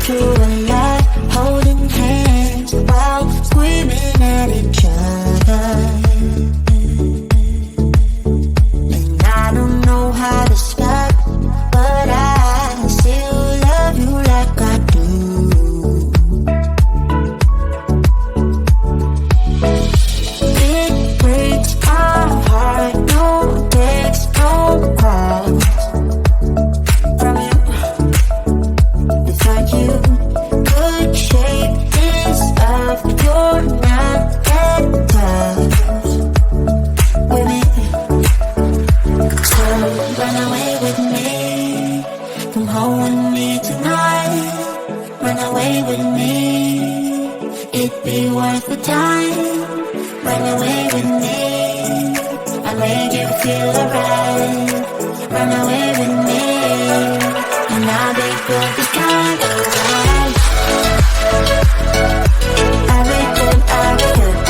through a lot, holding hands while screaming at each other. And I don't know how to stop, but I still love you like I do. It breaks my heart, no text, no calls from you. Without you, could shake this up, but you're not that tough with me. So run away with me, come home with me tonight. Run away with me, it'd be worth the time. Run away with me, I made you feel alright. Run away with me, and I'll be good this time around. I'll be good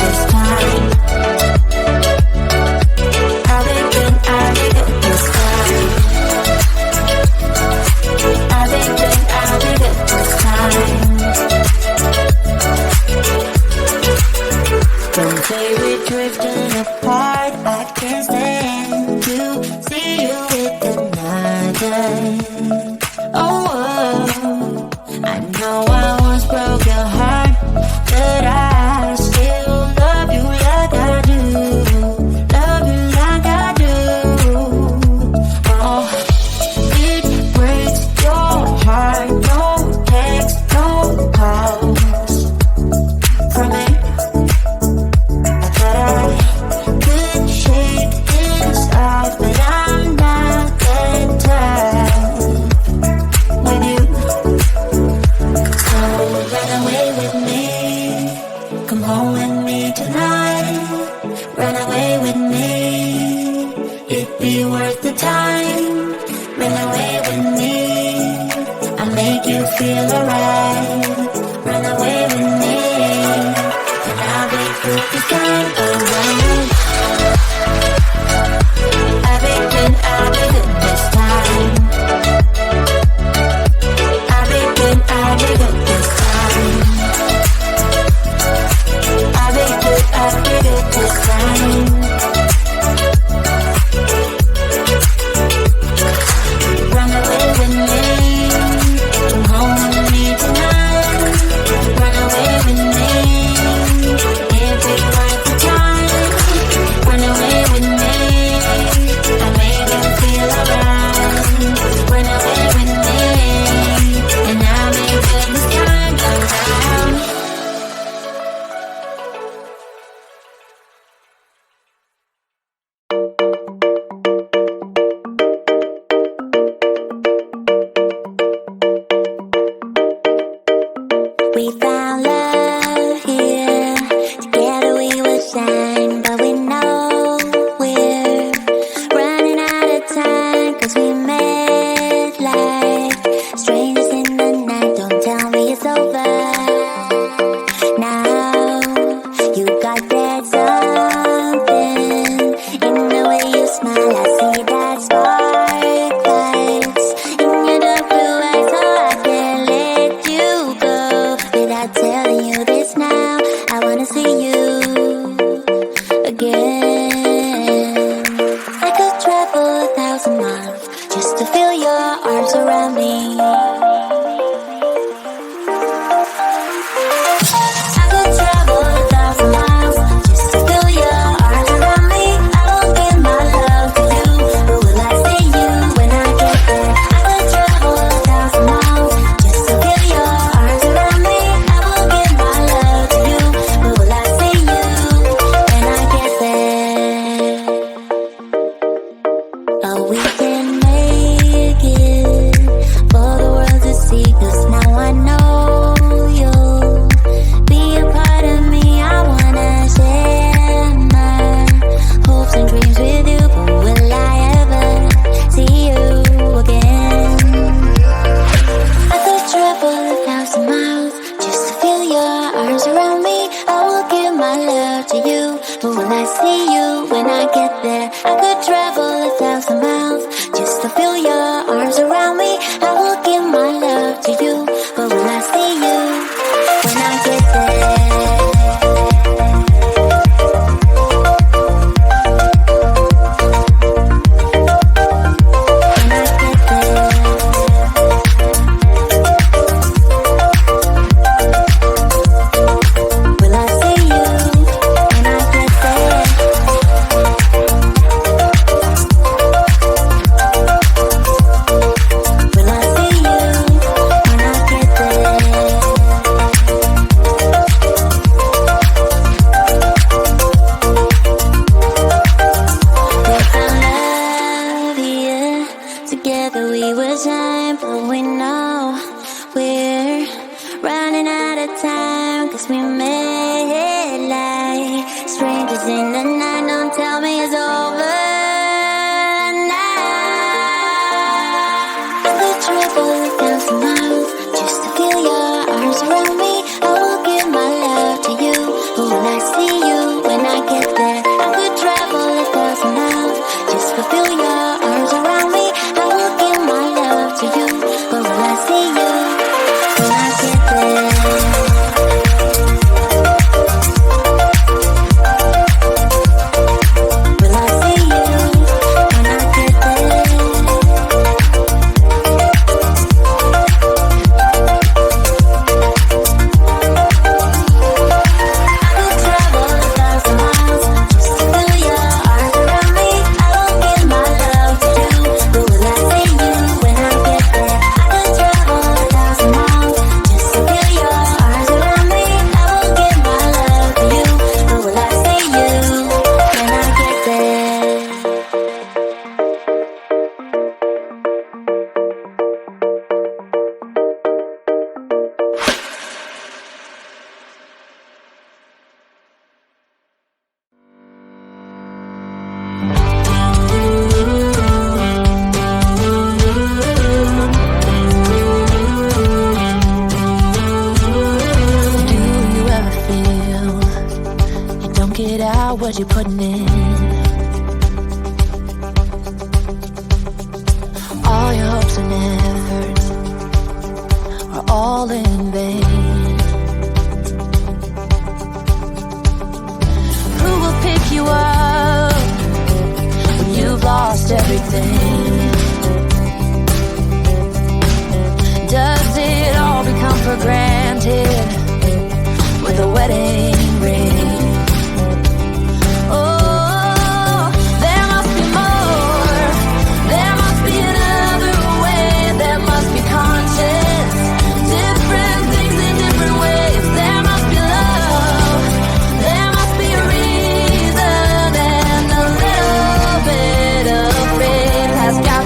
this time. I'll be good this time. I'll be good this time. Don't say we're drifting apart, I can't stand to see you with another. Oh, I know I once broke your heart, but I still love you like I do. Love you like I do. Oh, it breaks your heart, no text, no calls from me. I thought I could shake this off, but I'm not that tough with you. So run away with me, come home with me tonight. Run away with me, it'd be worth the time. Run away with me, I'll make you feel alright. Run away with me, and I'll be good this time around. I'll be good this time. I'll be good this time. I'll be good this time. Run away with me, come home with me tonight. Run away with me, it'd be worth the time. Run away with me, I made you feel alright. Run away with me, and I'll be good this time around. We found love here, together we will shine, but we know we're running out of time, 'cause we met like strangers in the night. Don't tell me it's over now. You got that something in the way you smile. I see that spark lights in your dark blue eyes, so I can't let you go without telling you this now. I wanna see you again. I could travel 1,000 miles just to feel your arms around me. I could travel 1,000 miles just to feel your arms around me. I won't give my love to you, but will I see you when I get there? I could travel 1,000 miles just to feel your arms around me. I won't give my love to you, but will I see you when I get there? Oh, we can make it for the but we know we're running out of time, 'cause we made like strangers in the night. Don't tell me it's over now. I could travel 1,000 miles just to feel your arms around me. I will give my love to you, but will I see you when I get there? I could travel 1,000 miles just to feel your arms around me. I will give my love to you, but will I see you when I get there? Will I see you when I get there? I could travel 1,000 miles just to feel your arms around me. I will give my love to you, but will I see you when I get there? I could travel 1,000 miles just to feel your arms around me. I will give my love to you, but will I see you when I get there? Do you ever feel you don't get out what you're putting in? All your hopes and efforts are all in vain. Who will pick you up when you've lost everything? Does it all become for granted with a wedding ring? Oh, there must be more. There must be another way. There must be conscience. Different things in different ways. There must be love. There must be a reason, and a little bit of faith has got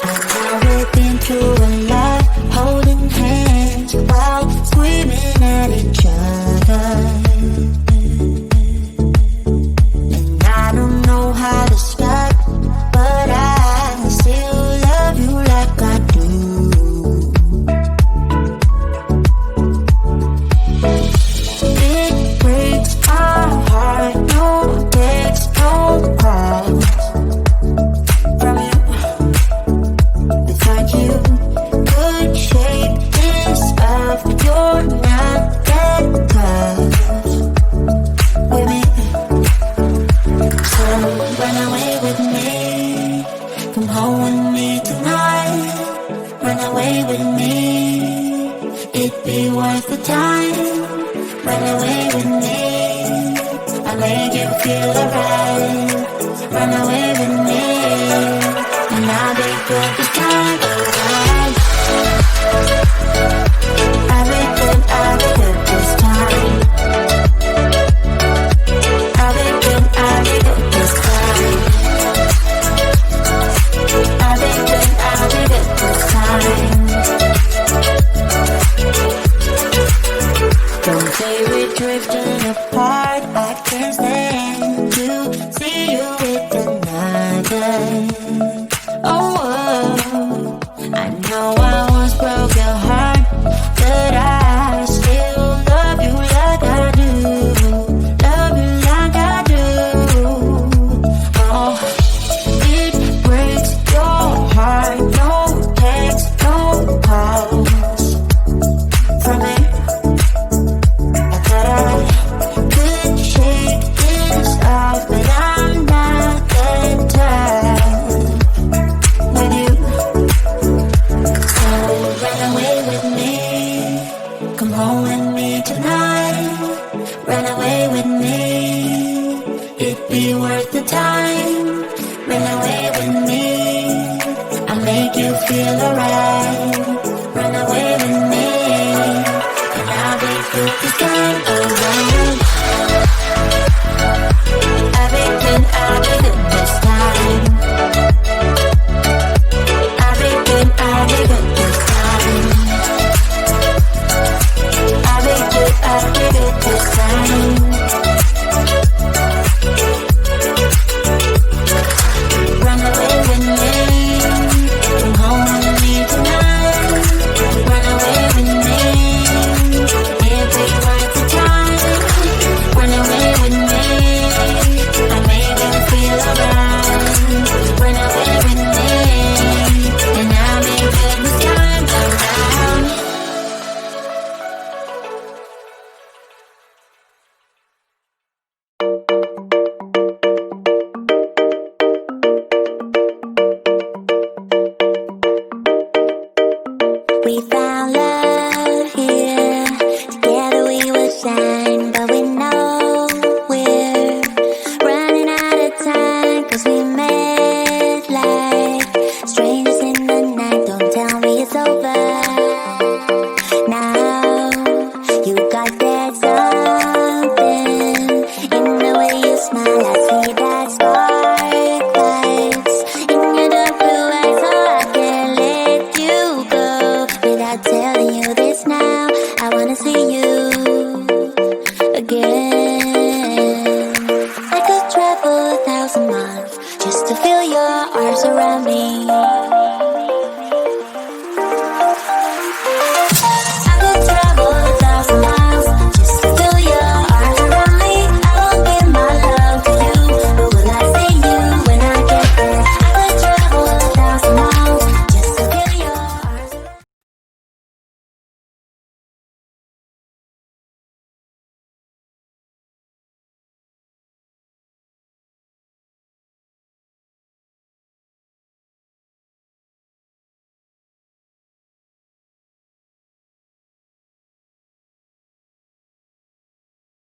Now we've been through a lot, holding hands while screaming at each other. And I don't know how to start, but I still love you like I do. It breaks my heart, no text, no calls from you. Without you, could shake this off. You're not that close with me. So run away with me, come home with me tonight. Run away with me, it'd be worth the time. Run away with me, I'll make you feel alright. Run away with me, and I'll be good this time around. I'll be good this time. I'll be good this time. I'll be good this time. Don't say we're drifting apart. I can't stand to see you with another. Oh, I know I once broke your heart, but I still love you like I do. Love you like I do. Oh, it breaks your heart. No text, no calls from me. I thought I could shake this off, but I'm not that tough with you. So run away with me, come home with me tonight. Run away with me, it'd be worth the time. Run away with me, I'll make you feel alright. Run away with me, and I'll be good this time around. I'll be good this time. I'll be good this time. I'll be good this time. Run away with me, come home with me tonight. Run away with me, it'd be worth the time. Run away with me, I made you feel alright. Run away with me, and I'll be good this time around. We found love here, together we will shine, but we know we're running out of time, 'cause we met like strangers in the night. Don't tell me it's over. Now you got that something in the way you smile. I see that spark lights in your dark blue eyes, so I can't let you go without telling you this now. I wanna see you again. I could travel 1,000 miles just to feel your arms around me.